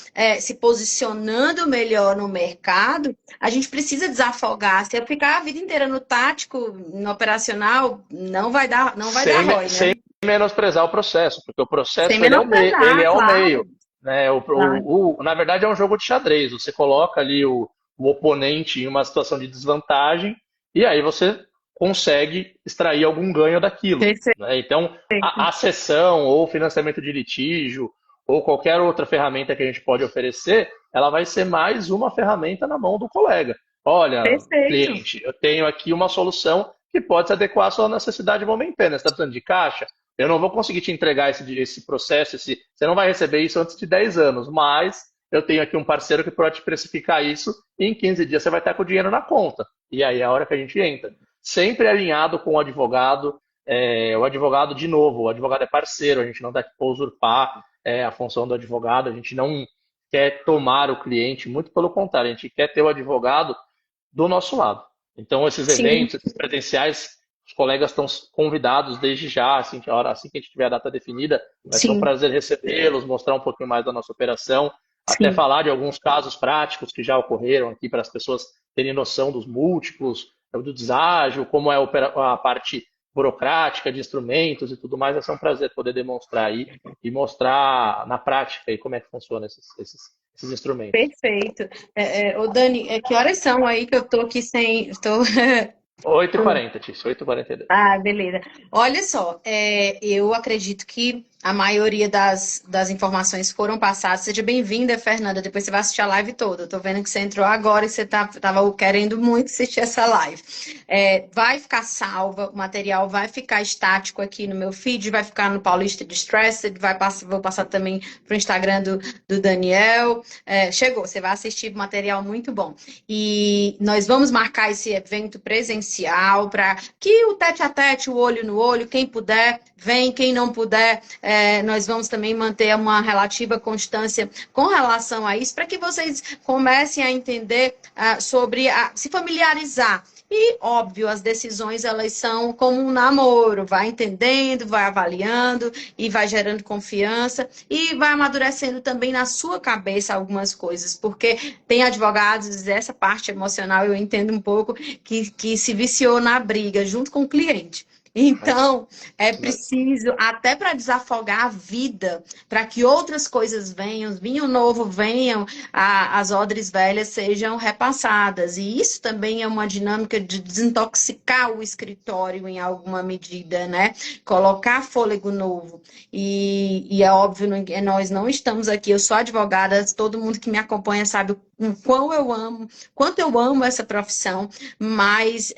se posicionando melhor no mercado, a gente precisa desafogar. Se eu ficar a vida inteira no tático, no operacional, não vai dar ROI, né? Sem menosprezar o processo, porque o processo Sem ele é menosprezar, o claro. meio. Né? Claro. Na verdade, é um jogo de xadrez. Você coloca ali o oponente em uma situação de desvantagem e aí você consegue extrair algum ganho daquilo. Perfeito. Né? Então, a cessão ou financiamento de litígio ou qualquer outra ferramenta que a gente pode oferecer, ela vai ser mais uma ferramenta na mão do colega. Olha, Perfeito. cliente, eu tenho aqui uma solução que pode se adequar à sua necessidade momentânea. Você está precisando de caixa? Eu não vou conseguir te entregar esse processo, você não vai receber isso antes de 10 anos, mas eu tenho aqui um parceiro que pode te precificar isso e em 15 dias você vai estar com o dinheiro na conta. E aí é a hora que a gente entra. Sempre alinhado com o advogado. O advogado, de novo, o advogado é parceiro, a gente não está aqui para usurpar a função do advogado, a gente não quer tomar o cliente, muito pelo contrário, a gente quer ter o advogado do nosso lado. Então, esses eventos, esses presenciais, os colegas estão convidados desde já, assim que a gente tiver a data definida, vai ser um prazer recebê-los, mostrar um pouquinho mais da nossa operação, até falar de alguns casos práticos que já ocorreram aqui para as pessoas terem noção dos múltiplos, do deságio, como é a parte burocrática de instrumentos e tudo mais. Vai ser um prazer poder demonstrar aí e mostrar na prática aí como é que funciona esses instrumentos. Perfeito. Ô Dani, que horas são aí que eu tô aqui sem... 8h40, Tício, 8h42. Ah, beleza. Olha só, eu acredito que a maioria das informações foram passadas. Seja bem-vinda, Fernanda. Depois você vai assistir a live toda. Eu tô vendo que você entrou agora e você tava querendo muito assistir essa live. Vai ficar salva, o material vai ficar estático aqui no meu feed, vai ficar no Paulista Distressed, vou passar também pro Instagram do Daniel. Chegou, você vai assistir material muito bom. E nós vamos marcar esse evento presencial para que o tete a tete, o olho no olho, quem puder, vem, quem não puder, nós vamos também manter uma relativa constância com relação a isso, para que vocês comecem a entender se familiarizar. E, óbvio, as decisões, elas são como um namoro, vai entendendo, vai avaliando e vai gerando confiança e vai amadurecendo também na sua cabeça algumas coisas, porque tem advogados, essa parte emocional eu entendo um pouco, que se viciou na briga junto com o cliente. Então, é Isso mesmo. preciso, até para desafogar a vida, para que outras coisas venham, vinho novo venham, as odres velhas sejam repassadas. E isso também é uma dinâmica de desintoxicar o escritório em alguma medida, né? Colocar fôlego novo. E é óbvio, nós não estamos aqui, eu sou advogada, todo mundo que me acompanha sabe o quanto eu amo essa profissão, mas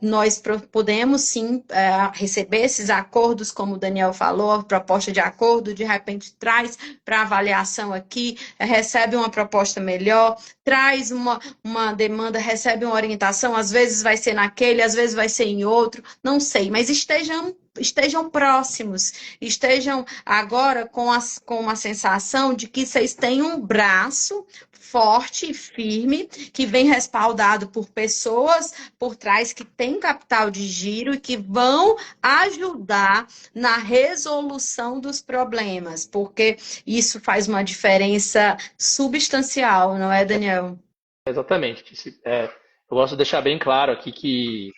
nós podemos sim receber esses acordos, como o Daniel falou, a proposta de acordo, de repente traz para avaliação aqui, recebe uma proposta melhor, traz uma demanda, recebe uma orientação, às vezes vai ser naquele, às vezes vai ser em outro, não sei, mas estejam próximos, estejam agora com uma sensação de que vocês têm um braço forte e firme, que vem respaldado por pessoas por trás que têm capital de giro e que vão ajudar na resolução dos problemas, porque isso faz uma diferença substancial, não é, Daniel? Exatamente. Eu gosto de deixar bem claro aqui que,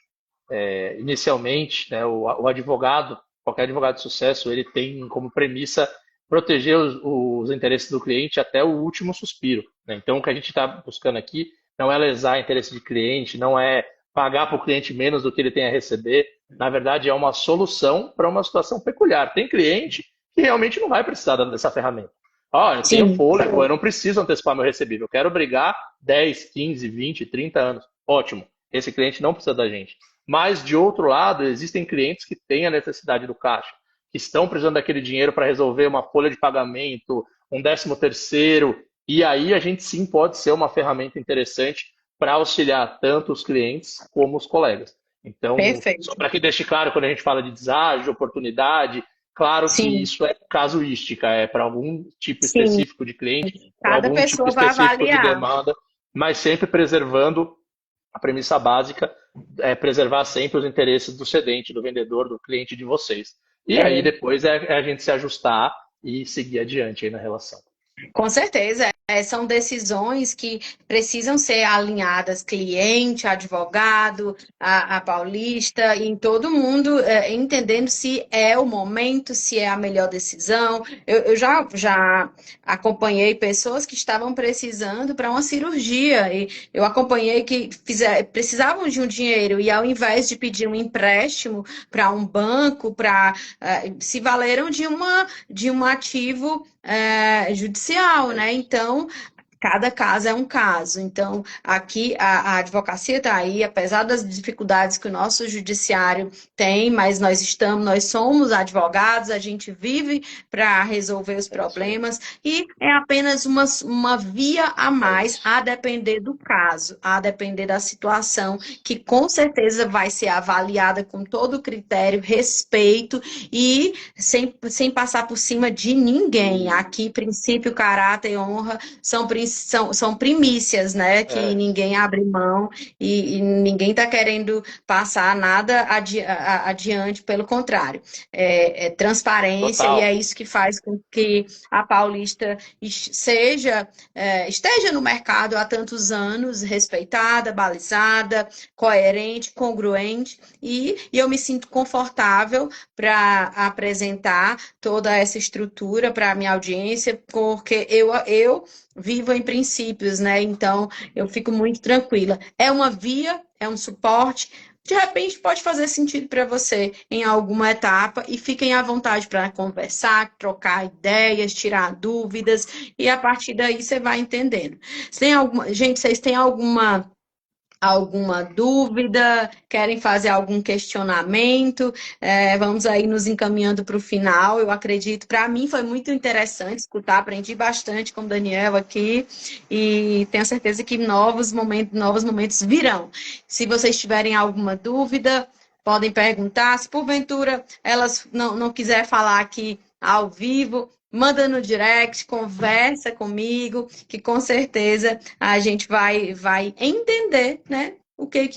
inicialmente, né, o advogado, qualquer advogado de sucesso, ele tem como premissa proteger os interesses do cliente até o último suspiro, né? Então, o que a gente está buscando aqui não é lesar interesse de cliente, não é pagar para o cliente menos do que ele tem a receber. Na verdade, é uma solução para uma situação peculiar. Tem cliente que realmente não vai precisar dessa ferramenta. Ó, eu tenho Sim, fôlego, eu não preciso antecipar meu recebível. Eu quero brigar 10, 15, 20, 30 anos. Ótimo. Esse cliente não precisa da gente. Mas, de outro lado, existem clientes que têm a necessidade do caixa, que estão precisando daquele dinheiro para resolver uma folha de pagamento, um 13º, e aí a gente sim pode ser uma ferramenta interessante para auxiliar tanto os clientes como os colegas. Então, só perfeito. para que deixe claro, quando a gente fala de deságio, de oportunidade, claro que Sim, isso é casuística, é para algum tipo sim. específico de cliente, para Cada algum tipo pessoa vai específico de avaliar. demanda, mas sempre preservando a premissa básica, é preservar sempre os interesses do cedente, do vendedor, do cliente de vocês. E aí É. depois é a gente se ajustar e seguir adiante aí na relação. Com certeza, são decisões que precisam ser alinhadas, cliente, advogado, a paulista, e em todo mundo entendendo se é o momento, se é a melhor decisão. Eu já acompanhei pessoas que estavam precisando para uma cirurgia, e eu acompanhei que precisavam de um dinheiro, e ao invés de pedir um empréstimo para um banco, se valeram de um ativo judicial, né? Então, cada caso é um caso. Então, aqui a advocacia está aí, apesar das dificuldades que o nosso judiciário tem, mas nós somos advogados, a gente vive para resolver os É isso aí. problemas e é apenas uma via a É mais, isso. a depender do caso, a depender da situação, que com certeza vai ser avaliada com todo critério, respeito e sem passar por cima de ninguém. Aqui, princípio, caráter e honra são primícias, né? Que É, ninguém abre mão e ninguém está querendo passar nada adiante, pelo contrário. É transparência e é total. isso que faz com que a Paulista esteja no mercado há tantos anos, respeitada, balizada, coerente, congruente, e eu me sinto confortável para apresentar toda essa estrutura para a minha audiência, porque eu vivo em princípios, né? Então eu fico muito tranquila. É uma via, é um suporte. De repente pode fazer sentido para você em alguma etapa e fiquem à vontade para conversar, trocar ideias, tirar dúvidas e a partir daí você vai entendendo. Gente, vocês têm alguma dúvida? Querem fazer algum questionamento? Vamos aí nos encaminhando para o final. Eu acredito, para mim foi muito interessante escutar, aprendi bastante com o Daniel aqui e tenho certeza que novos momentos virão. Se vocês tiverem alguma dúvida, podem perguntar. Se porventura elas não quiser falar aqui ao vivo, manda no direct, conversa comigo, que com certeza a gente vai entender, né? O que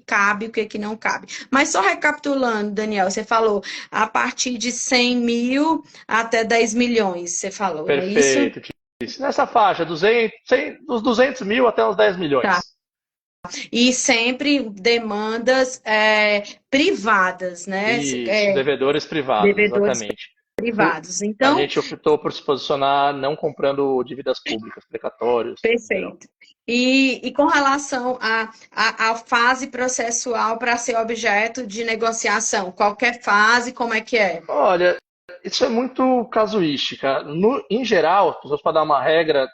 cabe, o que não cabe. Mas só recapitulando, Daniel, você falou a partir de 100 mil até 10 milhões, você falou, não é isso? Perfeito. Nessa faixa, 200, 100, dos 200 mil até os 10 Tá, milhões. E sempre demandas privadas, né? Isso, devedores privados, Devedores exatamente. privados. A Então, gente optou por se posicionar não comprando dívidas públicas, precatórios, em geral. perfeito. E com relação à fase processual para ser objeto de negociação, qualquer fase, como é que é? Olha, isso é muito casuística. Em geral, as pessoas, para dar uma regra,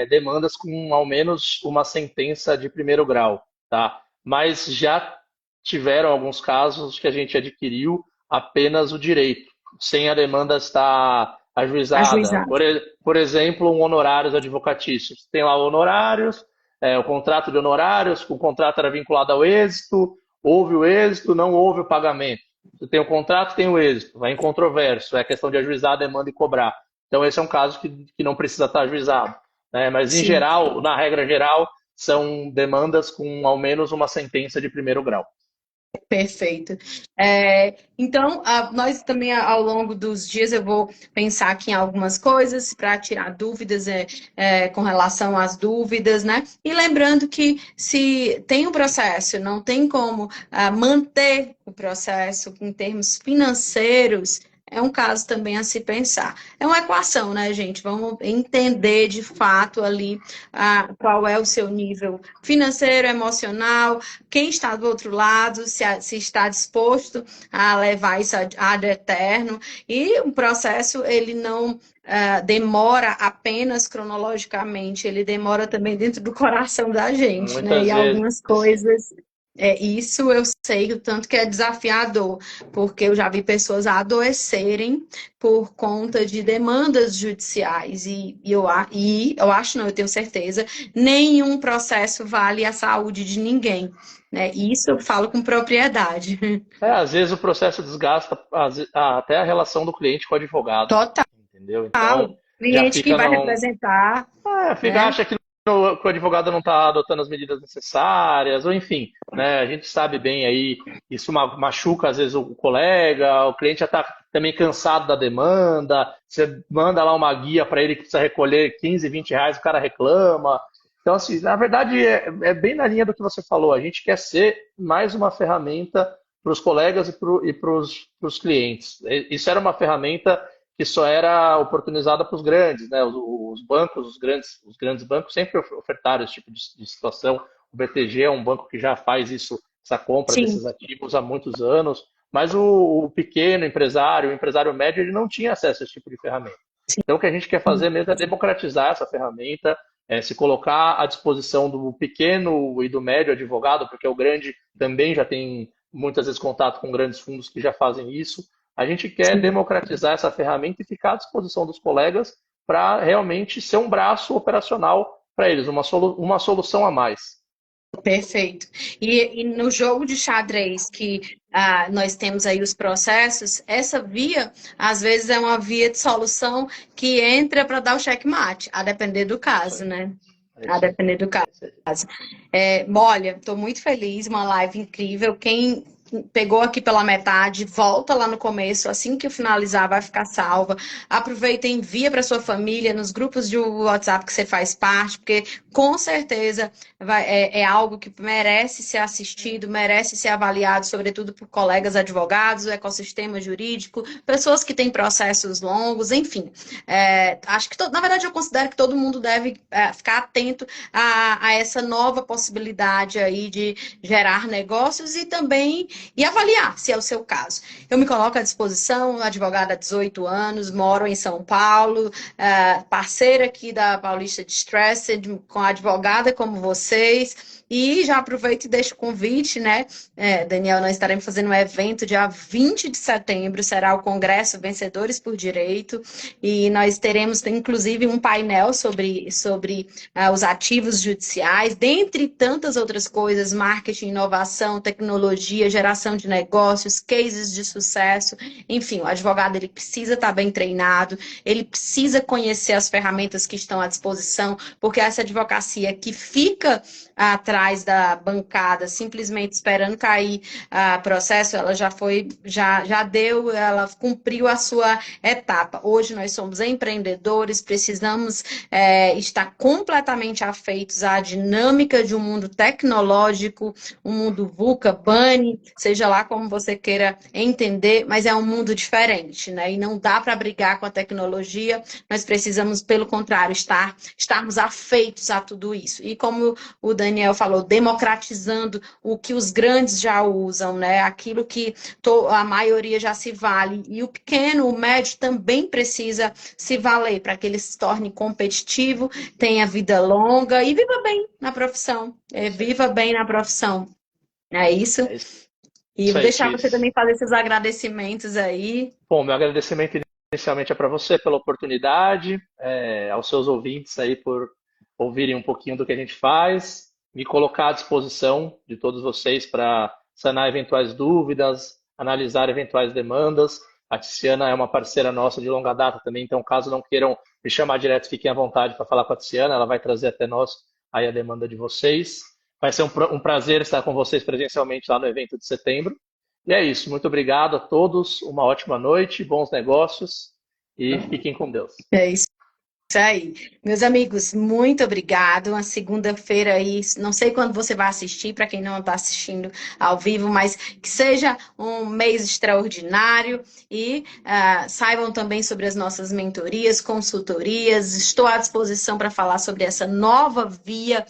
demandas com ao menos uma sentença de primeiro grau, tá? Mas já tiveram alguns casos que a gente adquiriu apenas o direito, sem a demanda estar ajuizada. Ajuizado. Por exemplo, um honorários advocatícios. Tem lá honorários, o contrato de honorários, o contrato era vinculado ao êxito, houve o êxito, não houve o pagamento. Você tem o contrato, tem o êxito, vai em controverso, é questão de ajuizar a demanda e cobrar. Então, esse é um caso que não precisa estar ajuizado, né? Mas, em Sim. geral, na regra geral, são demandas com ao menos uma sentença de primeiro grau. Perfeito. Então, nós também, ao longo dos dias, eu vou pensar aqui em algumas coisas para tirar dúvidas com relação às dúvidas, né? E lembrando que se tem um processo, não tem como manter o processo em termos financeiros, é um caso também a se pensar. É uma equação, né, gente? Vamos entender de fato ali qual é o seu nível financeiro, emocional, quem está do outro lado, se está disposto a levar isso ad eterno. E o processo, ele não demora apenas cronologicamente, ele demora também dentro do coração da gente, né? E Muitas vezes. algumas coisas. Isso eu sei o tanto que é desafiador, porque eu já vi pessoas adoecerem por conta de demandas judiciais, e eu acho, não, eu tenho certeza, nenhum processo vale a saúde de ninguém, né? Isso eu falo com propriedade. Às vezes o processo desgasta até a relação do cliente com o advogado, Total. entendeu? Então, já Cliente que fica vai num, representar, né? acha que o advogado não está adotando as medidas necessárias, ou enfim, né? A gente sabe bem aí, isso machuca às vezes o colega, o cliente já está também cansado da demanda, você manda lá uma guia para ele que precisa recolher 15, 20 reais, o cara reclama. Então, assim, na verdade, é bem na linha do que você falou, a gente quer ser mais uma ferramenta para os colegas e para os clientes. Isso era uma ferramenta que só era oportunizada para os grandes, né? Os bancos, os grandes bancos sempre ofertaram esse tipo de situação. O BTG é um banco que já faz isso, essa compra Sim, desses ativos há muitos anos, mas o pequeno empresário, o empresário médio, ele não tinha acesso a esse tipo de ferramenta. Então, o que a gente quer fazer mesmo é democratizar essa ferramenta, se colocar à disposição do pequeno e do médio advogado, porque o grande também já tem muitas vezes contato com grandes fundos que já fazem isso. A gente quer sim. democratizar essa ferramenta e ficar à disposição dos colegas para realmente ser um braço operacional para eles, uma solução a mais. Perfeito. E no jogo de xadrez que nós temos aí os processos, essa via, às vezes, é uma via de solução que entra para dar o checkmate, a depender do É isso caso, aí. né? É A isso aí. depender do caso. É isso aí. Olha, estou muito feliz, uma live incrível. Quem pegou aqui pela metade, volta lá no começo, assim que eu finalizar, vai ficar salva. Aproveita e envia para sua família, nos grupos de WhatsApp que você faz parte, porque com certeza é algo que merece ser assistido, merece ser avaliado, sobretudo por colegas advogados, o ecossistema jurídico, pessoas que têm processos longos, enfim. Acho que, na verdade, eu considero que todo mundo deve ficar atento a essa nova possibilidade aí de gerar negócios e avaliar se é o seu caso. Eu me coloco à disposição, advogada há 18 anos, moro em São Paulo, parceira aqui da Paulista Distressed, com advogada como vocês, e já aproveito e deixo o convite, né, Daniel, nós estaremos fazendo um evento dia 20 de setembro, será o Congresso Vencedores por Direito, e nós teremos, inclusive, um painel sobre os ativos judiciais, dentre tantas outras coisas, marketing, inovação, tecnologia, geração de negócios, cases de sucesso, enfim, o advogado ele precisa estar bem treinado, ele precisa conhecer as ferramentas que estão à disposição, porque essa advocacia que fica atrás da bancada, simplesmente esperando cair processo, ela já deu, ela cumpriu a sua etapa. Hoje nós somos empreendedores, precisamos estar completamente afeitos à dinâmica de um mundo tecnológico, um mundo VUCA, BANI, seja lá como você queira entender, mas é um mundo diferente, né? E não dá para brigar com a tecnologia, nós precisamos, pelo contrário, estarmos afeitos a tudo isso. E como o Daniel falou, democratizando o que os grandes já usam, né? Aquilo que a maioria já se vale. E o pequeno, o médio também precisa se valer para que ele se torne competitivo, tenha vida longa e viva bem na profissão. Viva bem na profissão. É isso? É E isso vou aí, deixar você Cris. também fazer esses agradecimentos aí. Bom, meu agradecimento inicialmente é para você pela oportunidade, aos seus ouvintes aí por ouvirem um pouquinho do que a gente faz, me colocar à disposição de todos vocês para sanar eventuais dúvidas, analisar eventuais demandas. A Tiziana é uma parceira nossa de longa data também, então caso não queiram me chamar direto, fiquem à vontade para falar com a Tiziana, ela vai trazer até nós aí a demanda de vocês. Vai ser um prazer estar com vocês presencialmente lá no evento de setembro. E é isso. Muito obrigado a todos. Uma ótima noite, bons negócios e fiquem com Deus. É isso aí. Meus amigos, muito obrigado. Uma segunda-feira aí, não sei quando você vai assistir, para quem não está assistindo ao vivo, mas que seja um mês extraordinário e saibam também sobre as nossas mentorias, consultorias. Estou à disposição para falar sobre essa nova via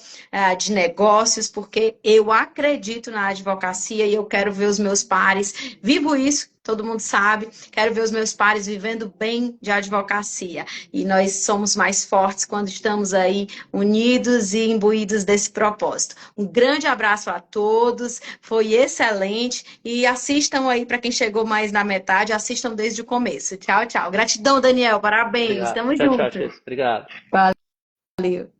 de negócios, porque eu acredito na advocacia e eu quero ver os meus pares. Vivo isso, todo mundo sabe. Quero ver os meus pares vivendo bem de advocacia. E nós somos mais fortes quando estamos aí unidos e imbuídos desse propósito. Um grande abraço a todos, foi excelente e assistam aí, para quem chegou mais na metade, assistam desde o começo. Tchau, tchau. Gratidão, Daniel, parabéns, Obrigado. estamos Tchau, tchau, juntos. Cris. Obrigado. Valeu.